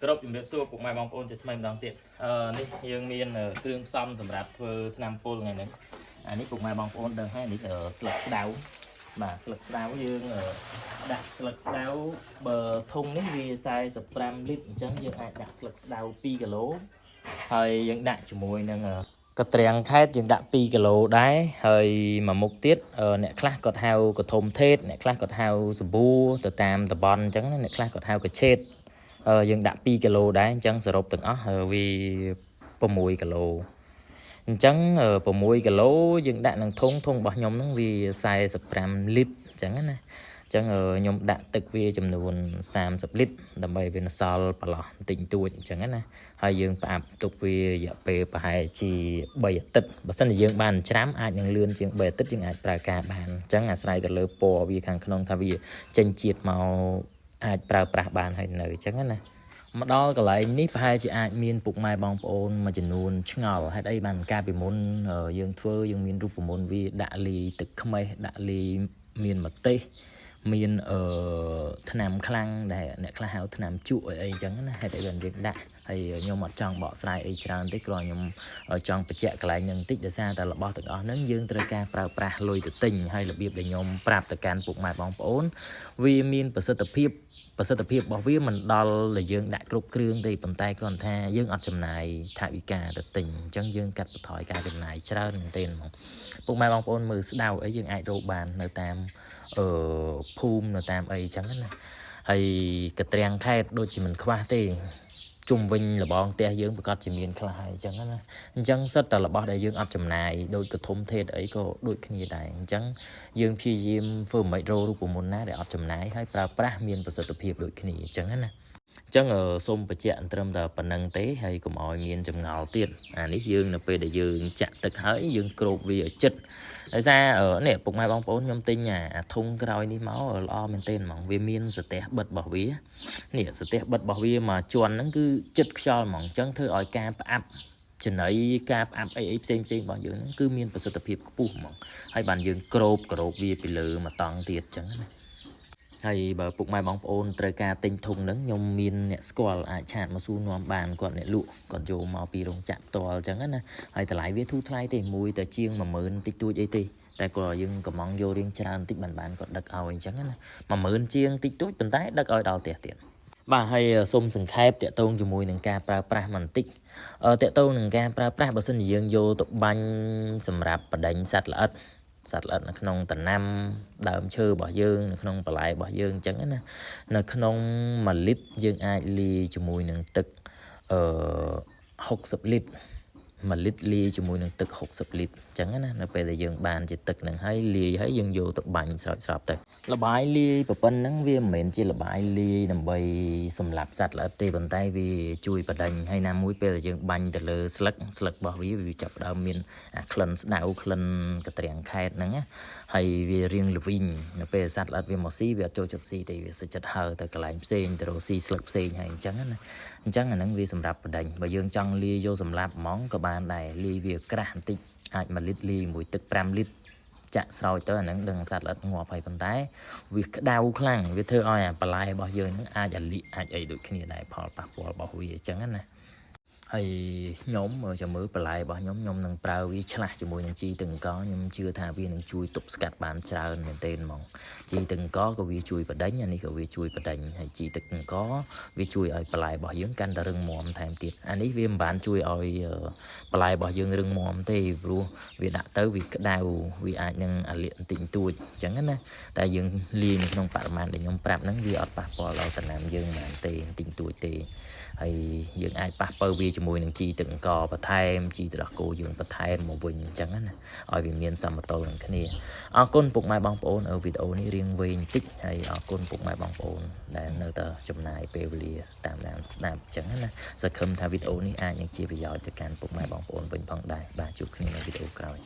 គ្រប់ជំរាបសួរពុកម៉ែបងប្អូនជាថ្មីម្ដងទៀតនេះយើងមានគ្រឿងផ្សំសម្រាប់ធ្វើថ្នាំពុលថ្ងៃនេះអានេះពុកម៉ែបងប្អូនដឹងហើយនេះស្លឹកស្ដៅបាទស្លឹកស្ដៅយើងដាក់ស្លឹកស្ដៅបើធុងនេះវា45លីត្រអញ្ចឹងយើងអាចដាក់ស្លឹកស្ដៅ2គីឡូហើយយើងដាក់ជាមួយនឹងកត្រាំងខេតយើងដាក់2គីឡូដែរហើយមួយមុខទៀតអ្នកខ្លះគាត់ហៅកធំថេតអ្នកខ្លះគាត់ហៅសាប៊ូទៅតាមតំបន់អញ្ចឹងអ្នកខ្លះគាត់ហៅកាឆេតយើងដាក់2គីឡូដែរអញ្ចឹងសរុបទាំងអស់វា6គីឡូអញ្ចឹង6គីឡូយើងដាក់នឹងធុងរបស់ខ្ញុំហ្នឹងវា45លីត្រអញ្ចឹងណាអញ្ចឹងខ្ញុំដាក់ទឹកវាចំនួន30លីត្រដើម្បីវាសល់ប្រឡោះបន្តិចបន្តួចអញ្ចឹងណាហើយយើងផ្អាប់ទុកវារយៈពេលប្រហែលជា3អាទិត្យបើសិនជាយើងបានច្រាំអាចនឹងលឿនជាង3អាទិត្យយើងអាចប្រើការបានអញ្ចឹងអាស្រ័យទៅលើពណ៌វាខាងក្នុងថាវាចេញជាតិមកអាចប្រើប្រាស់បានហើយនៅអញ្ចឹងណាមកដល់កន្លែងនេះប្រហែលជាអាចមានពុកម៉ែបងប្អូនមួយចំនួនឆ្ងល់ហេតុអីបានកាលពីមុនយើងយើងមានរូបមន្តវាដាក់លីទឹកខ្មេះដាក់លីមានម្ទេសមានថ្នាំខ្លាំងដែលអ្នកខ្លះហៅថ្នាំជក់អីអញ្ចឹងណាហេតុអីបានយើងដាក់ហើយខ្ញុំអត់ចង់បកស្រាយអីច្រើនទេគ្រាន់ខ្ញុំចង់បញ្ជាក់កន្លែងហ្នឹងបន្តិចដោយសារតែរបស់ទាំងអស់ហ្នឹងយើងត្រូវការប្រើប្រាស់លុយទៅទិញហើយរបៀបដែលខ្ញុំប្រាប់ទៅកាន់ពុកម៉ែបងប្អូនវាមានប្រសិទ្ធភាពរបស់វាមិនដល់ដែលយើងដាក់គ្រប់គ្រឿងទេប៉ុន្តែគ្រាន់ថាយើងអត់ចំណាយថវិកាទៅទិញអញ្ចឹងយើងកាត់បន្ថយការចំណាយច្រើនមែនទែនហ្មងពុកម៉ែបងប្អូនមើលស្ដៅអីយើងអាចរកបាននៅតាមភូមិនៅតាមអីអញ្ចឹងណាហើយកត្រាំងខេតដូចជាមិនខ្វះទេជុំវិញលបងផ្ទះយើងប្រកាសជាមានខ្លះហើយអញ្ចឹងណាអញ្ចឹងសិតតែរបស់ដែលយើងអត់ចំណាយដូចកធំថេតអីក៏ដូចគ្នាដែរអញ្ចឹងយើងព្យាយាមធ្វើមិនរករូបមន្តណាដែលអត់ចំណាយហើយប្រើប្រាស់មានប្រសិទ្ធភាពដូចគ្នាអញ្ចឹងណាអញ្ចឹងសូមបញ្ជាក់ត្រឹមតែប៉ុណ្្នឹងទេហើយកុំឲ្យមានចម្ងល់ទៀតអានេះយើងនៅពេលដែលយើងចាក់ទឹកហើយយើងគ្របវាឲ្យជិតដោយសារនេះពុកម៉ែបងប្អូនខ្ញុំទិញអាធុងក្រោយនេះមកល្អមែនទែនហ្មងវាមានសទះបិទរបស់វានេះសទះបិទរបស់វាមកជាន់ហ្នឹងគឺជិតខ្យល់ហ្មងអញ្ចឹងធ្វើឲ្យការផ្អាប់ចំណីការផ្អាប់អីផ្សេងរបស់យើងហ្នឹងគឺមានប្រសិទ្ធភាពខ្ពស់ហ្មងហើយបានយើងគ្របវាពីលើមកតង់ទៀតអញ្ចឹងណាហើយបើពុកម៉ែបងប្អូនត្រូវការទិញធុងហ្នឹងខ្ញុំមានអ្នកស្គាល់អាចឆាតមកសួរនាំបានគាត់អ្នកលក់គាត់យកមកពីរោងចក្រផ្ទាល់អញ្ចឹងណាហើយតម្លៃវាធូរថ្លៃទេមួយតែជាង10000តិចតួចអីទេតែគាត់យើងកំងយករៀងច្រើនតិចបានគាត់ដឹកឲ្យអញ្ចឹងណា10000ជាងតិចតួចប៉ុន្តែដឹកឲ្យដល់ផ្ទះទៀតបាទហើយសូមសង្ខេបតាក់ទងជាមួយនឹងការប្រើប្រាស់បន្តិចតាក់ទងនឹងការប្រើប្រាស់បើសិនជាយើងយកទៅបាញ់សម្រាប់បដិញសត្វល្អិតនៅក្នុងតំណាំដើមឈើរបស់យើងនៅក្នុងបន្លែរបស់យើងអញ្ចឹងណានៅក្នុង1លីត្រយើងអាចលាយជាមួយនឹងទឹក60លីត្រ1លីត្រលាយជាមួយនឹងទឹក60លីត្រអញ្ចឹងណានៅពេលដែលយើងបានជាទឹកនឹងហើយលាយហើយយើងយកទៅបាញ់ស្រោចស្រពទៅលបាយលាយប៉ុណ្ណឹងវាមិនមែនជាលបាយលាយដើម្បីសម្លាប់សត្វល្អិតទេប៉ុន្តែវាជួយបដិញហើយណាមួយពេលដែលយើងបាញ់ទៅលើស្លឹករបស់វាចាប់ផ្ដើមមានអាក្លិនស្ដៅក្លិនកត្រាំងខេតហ្នឹងណាហើយវារៀងល្វីងនៅពេលសត្វល្អិតវាមកស៊ីវាអត់ចូលចិត្តស៊ីទេវាសិចិត្តហើទៅកន្លែងផ្សេងទៅរកស៊ីស្លឹកផ្សេងហើយអញ្ចឹងណាអញ្ចឹងអាហ្នឹងវាសម្រាប់បដិញបើយើងចង់លាយយកសម្លាប់ហ្មងក៏បានដែរលាយវាក្រាស់បន្តិចអាច1លីត្រលាយមួយទឹក5លីត្រចាក់ស្រោចទៅអាហ្នឹងដឹងសត្វល្អិតងាប់ហើយប៉ុន្តែវាក្តៅខ្លាំងវាធ្វើឲ្យអាបន្លែរបស់យើងហ្នឹងអាចអាលីអាចអីដូចគ្នាដែរផលប៉ះពាល់របស់វាអញ្ចឹងណាហើយខ្ញុំចាំមើលបន្លែរបស់ខ្ញុំនឹងប្រើវាឆ្លាស់ជាមួយនឹងជីទឹកកកខ្ញុំជឿថាវានឹងជួយទប់ស្កាត់បានច្រើនមែនទែនហ្មងជីទឹកកកក៏វាជួយបដិញអានេះក៏វាជួយបដិញហើយជីទឹកកកវាជួយឲ្យបន្លែរបស់យើងកាន់តែរឹងមាំថែមទៀតអានេះវាមិនបានជួយឲ្យបន្លែរបស់យើងរឹងមាំទេព្រោះវាដាក់ទៅវាក្តៅវាអាចនឹងអាលៀកបន្តិចបន្តួចអញ្ចឹងណាតែយើងលាយនៅក្នុងបរិមាណដែលខ្ញុំប្រាប់ហ្នឹងវាអត់ប៉ះពាល់ដល់ដំណាំយើងបានទេបន្តិចបន្តួចទេហើយយើងអាចប៉ះបើវាជាមួយនឹងជីទឹកកកបន្ថែមជីទឹកដោះគោយើងបន្ថែមមកវិញអញ្ចឹងណាឲ្យវាមានសមតុល្យនឹងគ្នាអរគុណពុកម៉ែបងប្អូនវីដេអូនេះរៀងវែងបន្តិចហើយអរគុណពុកម៉ែបងប្អូនដែលនៅតែចំណាយពេលវេលាតាមដានស្ដាប់អញ្ចឹងណាសង្ឃឹមថាវីដេអូនេះអាចនឹងជាប្រយោជន៍ទៅកាន់ពុកម៉ែបងប្អូនវិញផងដែរបាទជួបគ្នានៅវីដេអូក្រោយ